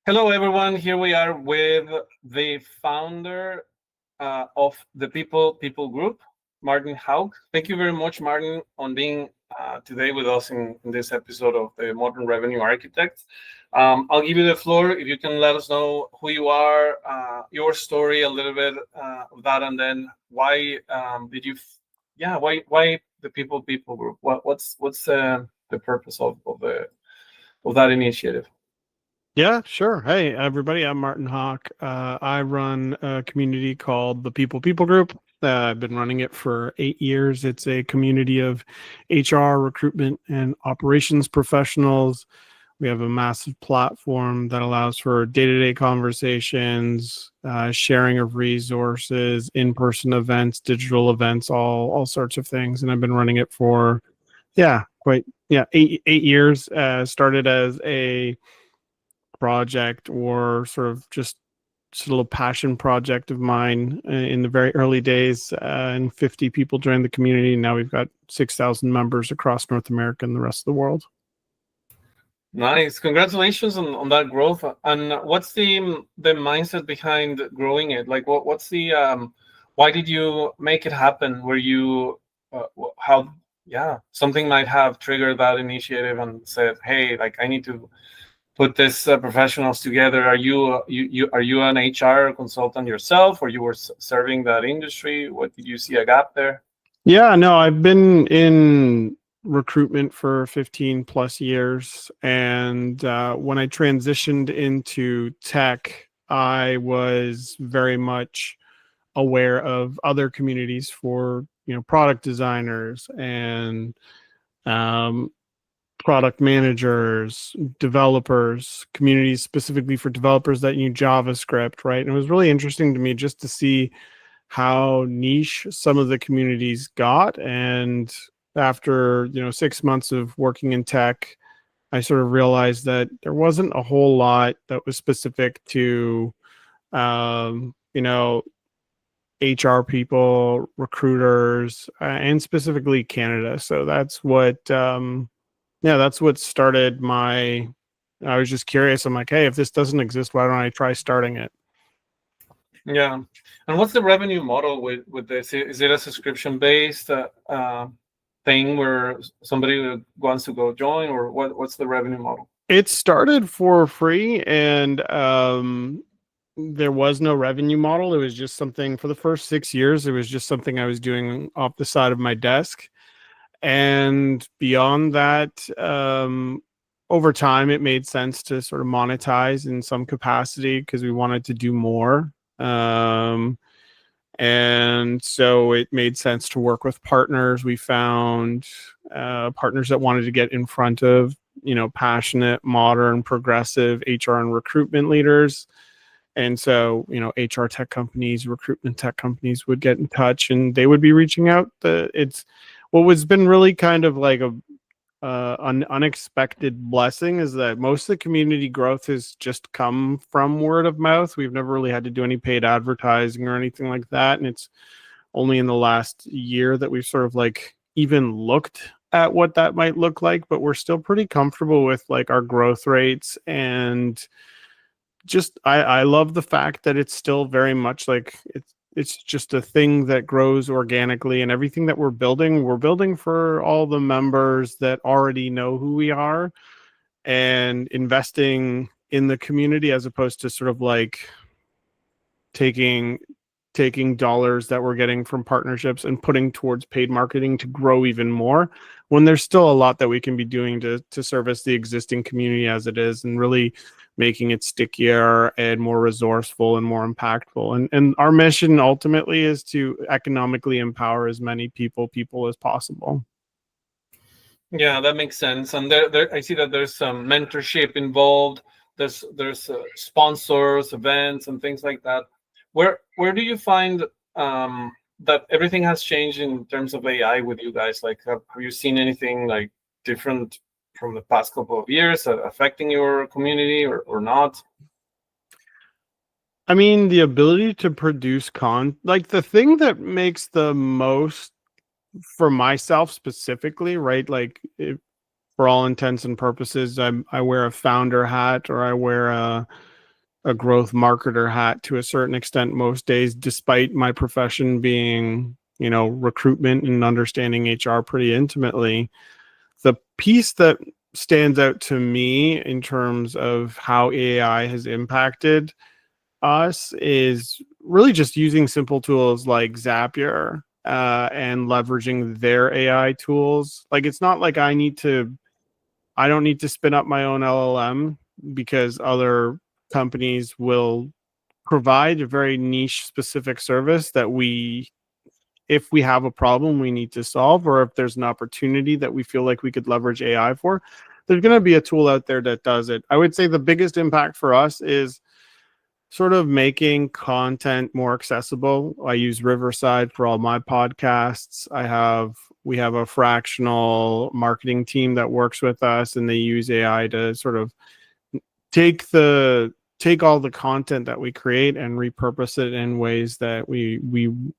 Hello, everyone. Here we are with the founder of the People Group, Martin Hauck. Thank you very much, Martin, on being today with us in this episode of the Modern Revenue Architect. I'll give you the floor if you can let us know who you are, your story, a little bit of that, and then why did you, why the People Group? What's the purpose of that initiative? Yeah, sure. Hey, everybody, I'm Martin Hauck. I run a community called the People Group. I've been running it for 8 years. It's a community of HR, recruitment, and operations professionals. We have a massive platform that allows for day-to-day conversations, sharing of resources, in-person events, digital events, all sorts of things. And I've been running it for, eight years. Started as a project or sort of just a little passion project of mine in the very early days, and 50 people joined the community. Now we've got 6,000 members across North America and the rest of the world. Nice. Congratulations on that growth. And what's the mindset behind growing it? Like what's the why did you make it happen? Were you how something might have triggered that initiative and said, "Hey, like I need to put this professionals together." Are you an HR consultant yourself, or you were serving that industry? What did you see a gap there? Yeah, no, I've been in recruitment for 15 plus years. And when I transitioned into tech, I was very much aware of other communities for, product designers and product managers, developers, communities specifically for developers that use JavaScript, right? And it was really interesting to me just to see how niche some of the communities got. And after 6 months of working in tech, I sort of realized that there wasn't a whole lot that was specific to HR people, recruiters, and specifically Canada. So that's what started I was just curious. I'm like, hey, if this doesn't exist, why don't I try starting it? Yeah. And what's the revenue model with this? Is it a subscription based thing where somebody wants to go join, or what's the revenue model? It started for free, and there was no revenue model. It was just something for the first 6 years. It was just something I was doing off the side of my desk. And beyond that, over time, it made sense to sort of monetize in some capacity because we wanted to do more. And so it made sense to work with partners. We found partners that wanted to get in front of, passionate, modern, progressive HR and recruitment leaders. And so, HR tech companies, recruitment tech companies would get in touch and they would be reaching out. It's what was been really kind of like an unexpected blessing is that most of the community growth has just come from word of mouth. We've never really had to do any paid advertising or anything like that. And it's only in the last year that we've sort of like even looked at what that might look like, but we're still pretty comfortable with like our growth rates. And just I love the fact that it's still very much like it's just a thing that grows organically, and everything that we're building for all the members that already know who we are and investing in the community, as opposed to sort of like taking dollars that we're getting from partnerships and putting towards paid marketing to grow even more, when there's still a lot that we can be doing to service the existing community as it is, and really making it stickier and more resourceful and more impactful. And our mission ultimately is to economically empower as many people as possible. Yeah, that makes sense. And there I see that there's some mentorship involved. There's sponsors, events, and things like that. Where do you find that everything has changed in terms of AI with you guys? Like, have you seen anything like different from the past couple of years affecting your community or not? I mean, the ability to produce like the thing that makes the most for myself specifically, right? Like for all intents and purposes, I wear a founder hat, or I wear a growth marketer hat to a certain extent most days, despite my profession being, recruitment and understanding HR pretty intimately. The piece that stands out to me in terms of how AI has impacted us is really just using simple tools like Zapier and leveraging their AI tools. Like, it's not like I don't need to spin up my own LLM, because other companies will provide a very niche specific service that if we have a problem we need to solve, or if there's an opportunity that we feel like we could leverage AI for, there's going to be a tool out there that does it. I would say the biggest impact for us is sort of making content more accessible. I use Riverside for all my podcasts. We have a fractional marketing team that works with us, and they use AI to sort of take all the content that we create and repurpose it in ways that we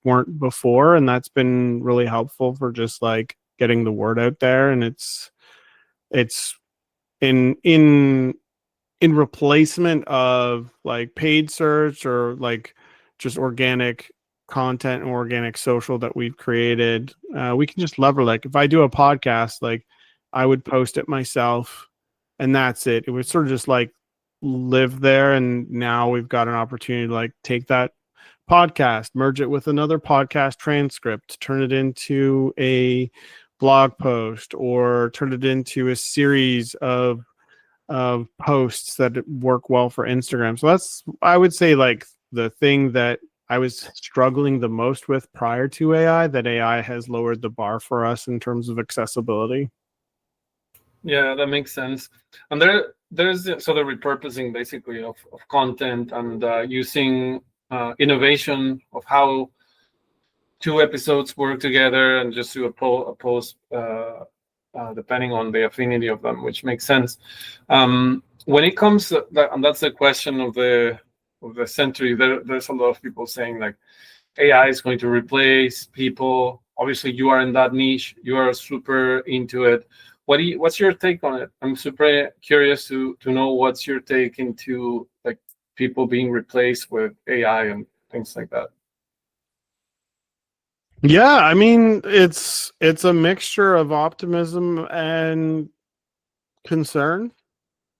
weren't before, and that's been really helpful for just like getting the word out there. And it's in replacement of like paid search or like just organic content and organic social that we've created. We can just lever, like if I do a podcast, like I would post it myself and that's it. It would sort of just like live there. And now we've got an opportunity to like take that podcast, merge it with another podcast transcript, turn it into a blog post, or turn it into a series of posts that work well for Instagram. So that's, I would say, like the thing that I was struggling the most with prior to AI, that AI has lowered the bar for us in terms of accessibility. Yeah, that makes sense. And there's the repurposing basically of content, and using innovation of how two episodes work together and just do a post depending on the affinity of them, which makes sense. When it comes to that, and that's the question of the century, there's a lot of people saying like AI is going to replace people. Obviously, you are in that niche. You are super into it. What's your take on it? I'm super curious to know what's your take into like people being replaced with AI and things like that. Yeah, I mean, it's a mixture of optimism and concern.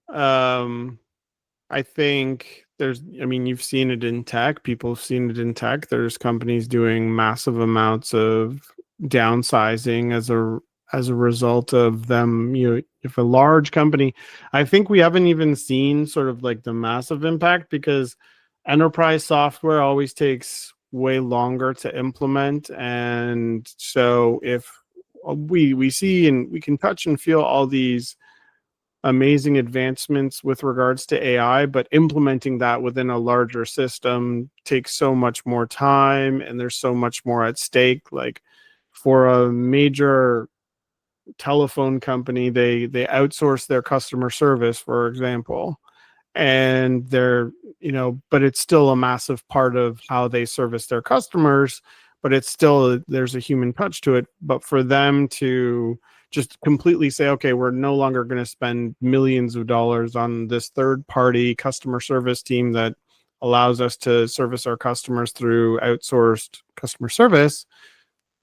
I think you've seen it in tech. People have seen it in tech. There's companies doing massive amounts of downsizing as a result of them. If a large company, I think we haven't even seen sort of like the massive impact, because enterprise software always takes way longer to implement. And so if we see and we can touch and feel all these amazing advancements with regards to AI, but implementing that within a larger system takes so much more time, and there's so much more at stake. Like for a major telephone company, they outsource their customer service, for example, and but it's still a massive part of how they service their customers, but it's still, there's a human touch to it. But for them to just completely say, okay, we're no longer going to spend millions of dollars on this third party customer service team that allows us to service our customers through outsourced customer service.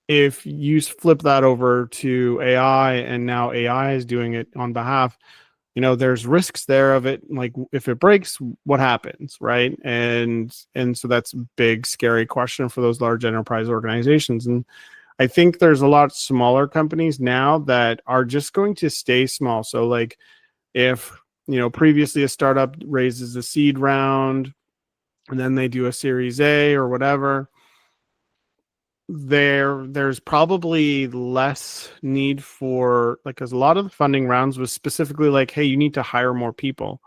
If you flip that over to AI, and now AI is doing it on behalf, there's risks there of it. Like if it breaks, what happens, right? And so that's a big, scary question for those large enterprise organizations. And I think there's a lot smaller companies now that are just going to stay small. So like if, previously a startup raises a seed round and then they do a series A or whatever, there's probably less need for, like, because a lot of the funding rounds was specifically like, hey, you need to hire more people.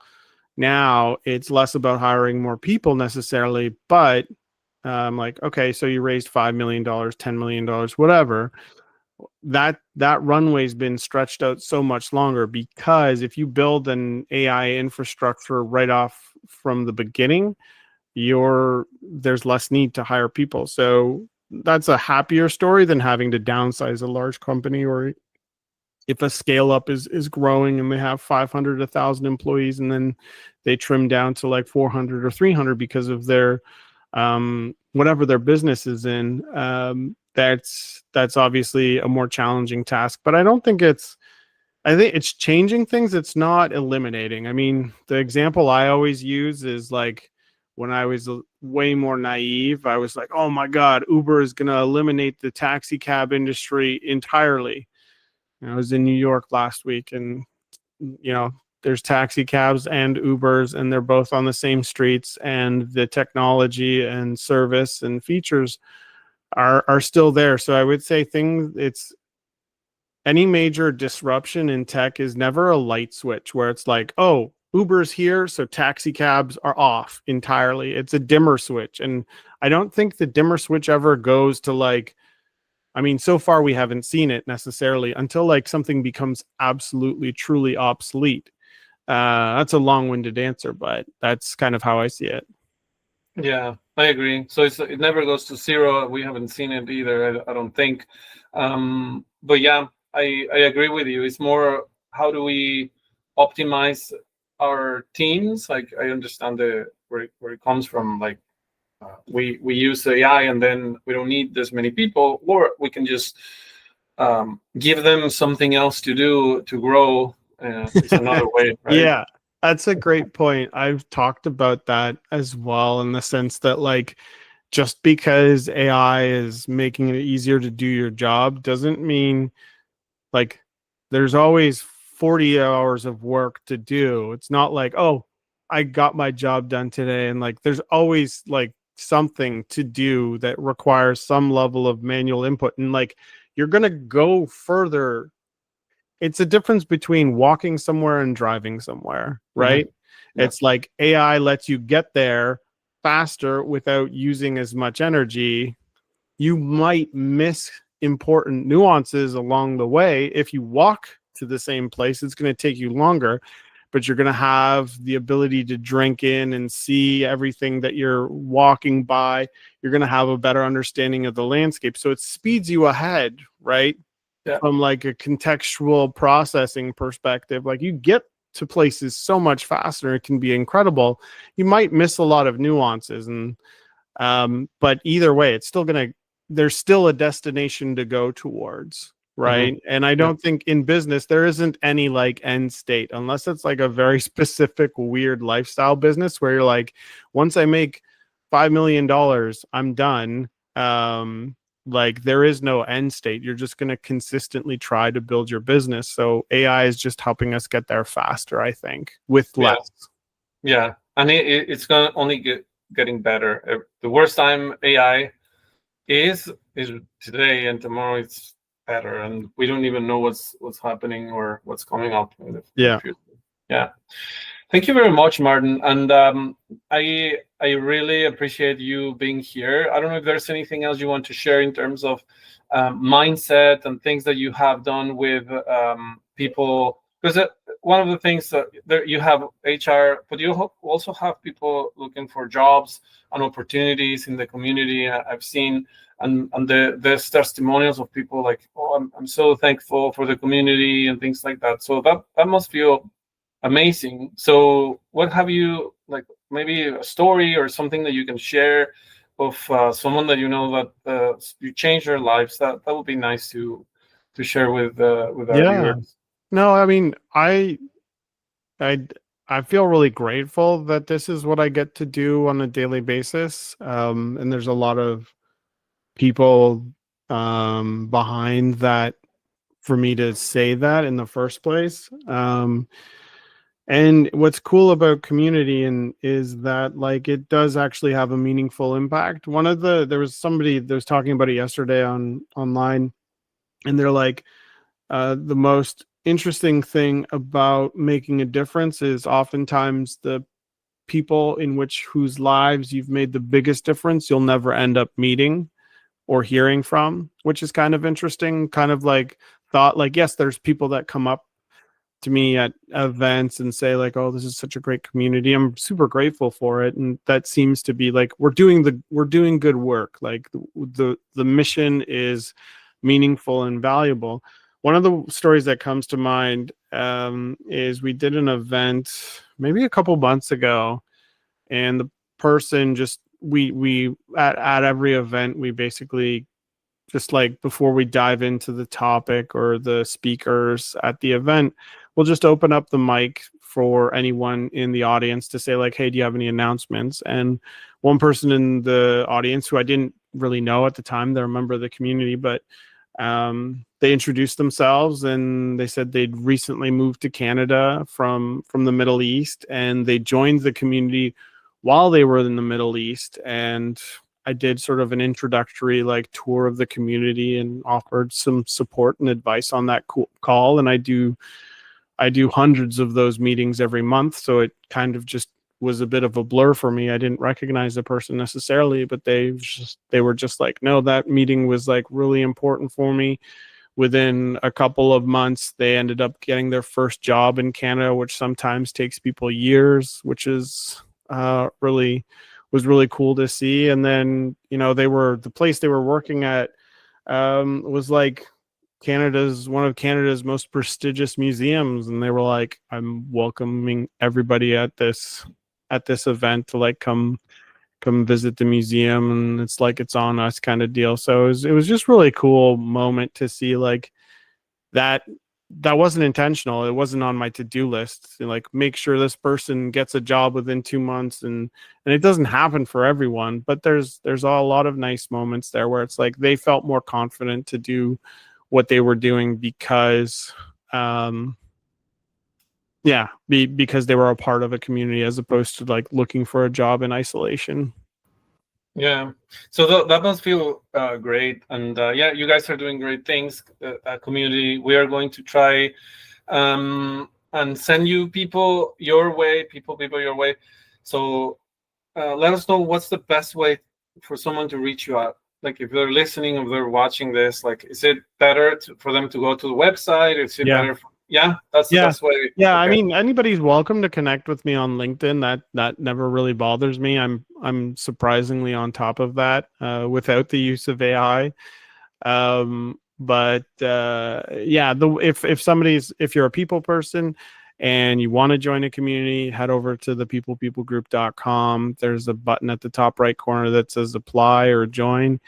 Now it's less about hiring more people necessarily, but like, okay, so you raised $5 million, $10 million, whatever. That runway's been stretched out so much longer, because if you build an AI infrastructure right off from the beginning, there's less need to hire people. So that's a happier story than having to downsize a large company or if a scale up is growing and they have 500, 1,000 employees, and then they trim down to like 400 or 300 because of their whatever their business is in, that's obviously a more challenging task. But I think it's changing things. It's not eliminating. I mean, the example I always use is like when I was way more naive, I was like, oh my God, Uber is going to eliminate the taxi cab industry entirely. I was in New York last week, and there's taxi cabs and Ubers, and they're both on the same streets, and the technology and service and features are still there. So I would say any major disruption in tech is never a light switch where it's like, oh, Uber's here, so taxi cabs are off entirely. It's a dimmer switch. And I don't think the dimmer switch ever goes to like, I mean, so far we haven't seen it necessarily until like something becomes absolutely, truly obsolete. That's a long-winded answer, but that's kind of how I see it. Yeah, I agree. So it never goes to zero. We haven't seen it either, I don't think. But yeah, I agree with you. It's more, how do we optimize our teams? Like, I understand where it comes from. Like, we use AI and then we don't need this many people, or we can just give them something else to do to grow. It's another way, right? Yeah, that's a great point. I've talked about that as well, in the sense that like, just because AI is making it easier to do your job doesn't mean like there's always 40 hours of work to do. It's not like, oh, I got my job done today. And like, there's always like something to do that requires some level of manual input. And like, you're going to go further. It's a difference between walking somewhere and driving somewhere, right? Mm-hmm. Yeah. It's like AI lets you get there faster without using as much energy. You might miss important nuances along the way. If you walk to the same place, it's going to take you longer, but you're going to have the ability to drink in and see everything that you're walking by. You're going to have a better understanding of the landscape. So it speeds you ahead, right? Yeah. From like a contextual processing perspective, like you get to places so much faster. It can be incredible. You might miss a lot of nuances, and but either way, it's still there's still a destination to go towards, right? Mm-hmm. And I don't think in business there isn't any like end state, unless it's like a very specific weird lifestyle business where you're like, once I make $5 million, I'm done. Like there is no end state. You're just going to consistently try to build your business. So AI is just helping us get there faster, I think, with less. Yeah, and it's going to only getting better. The worst time AI is today, and tomorrow it's better, and we don't even know what's happening or what's coming up in the future. Yeah. Thank you very much, Martin. And I really appreciate you being here. I don't know if there's anything else you want to share in terms of mindset and things that you have done with people. Because one of the things that you have HR, but you also have people looking for jobs and opportunities in the community. I've seen, and there's testimonials of people like, oh, I'm so thankful for the community and things like that. So that must feel amazing. So what have you, like maybe a story or something that you can share of someone that you know that you changed their lives? That would be nice to share with our viewers. No, I mean, I feel really grateful that this is what I get to do on a daily basis. And there's a lot of people behind that for me to say that in the first place. And what's cool about community is that like it does actually have a meaningful impact. There was somebody that was talking about it yesterday online, and they're like, the most interesting thing about making a difference is oftentimes the people whose lives you've made the biggest difference, you'll never end up meeting or hearing from, which is kind of interesting. Kind of like thought like, yes, there's people that come up to me at events and say like, oh, this is such a great community. I'm super grateful for it. And that seems to be like, we're doing good work. Like the mission is meaningful and valuable. one of the stories that comes to mind is we did an event maybe a couple months ago, and the person just we at every event we basically just like before we dive into the topic or the speakers at the event, we'll just open up the mic for anyone in the audience to say like, hey, do you have any announcements? And one person in the audience who I didn't really know at the time, they're a member of the community, but they introduced themselves and they said they'd recently moved to Canada from the Middle East, and they joined the community while they were in the Middle East. And I did sort of an introductory like tour of the community and offered some support and advice on that call. And I do hundreds of those meetings every month, so it kind of just was a bit of a blur for me. I didn't recognize the person necessarily, but they were just like, no, that meeting was like really important for me. Within a couple of months, they ended up getting their first job in Canada, which sometimes takes people years, which is really cool to see. And then, you know, the place they were working at was like one of Canada's most prestigious museums, and they were like, I'm welcoming everybody at this event to like come visit the museum, and it's like it's on us kind of deal. So it was just really cool moment to see like that wasn't intentional. It wasn't on my to-do list to like make sure this person gets a job within 2 months, and it doesn't happen for everyone, but there's a lot of nice moments there where it's like they felt more confident to do what they were doing because because they were a part of a community as opposed to like looking for a job in isolation. Yeah, so that must feel great, and yeah, you guys are doing great things. Community, we are going to try and send you people your way, people your way. So let us know what's the best way for someone to reach you out. Like if they're listening, if they're watching this, like is it better for them to go to the website? Is it better? That's the best way. Yeah, okay. I mean, anybody's welcome to connect with me on LinkedIn. That never really bothers me. I'm surprisingly on top of that without the use of AI. But if you're a people person and you want to join a community, head over to the peoplegroup.com. There's a button at the top right corner that says apply or join,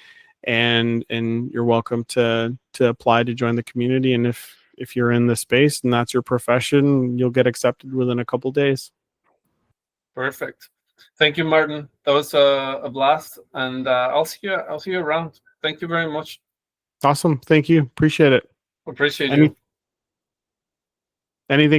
and you're welcome to apply to join the community. And if you're in the space and that's your profession, you'll get accepted within a couple days. Perfect. Thank you, Martin. That was a blast, and I'll see you around. Thank you very much. Awesome. Thank you. Appreciate it. Appreciate you. Anything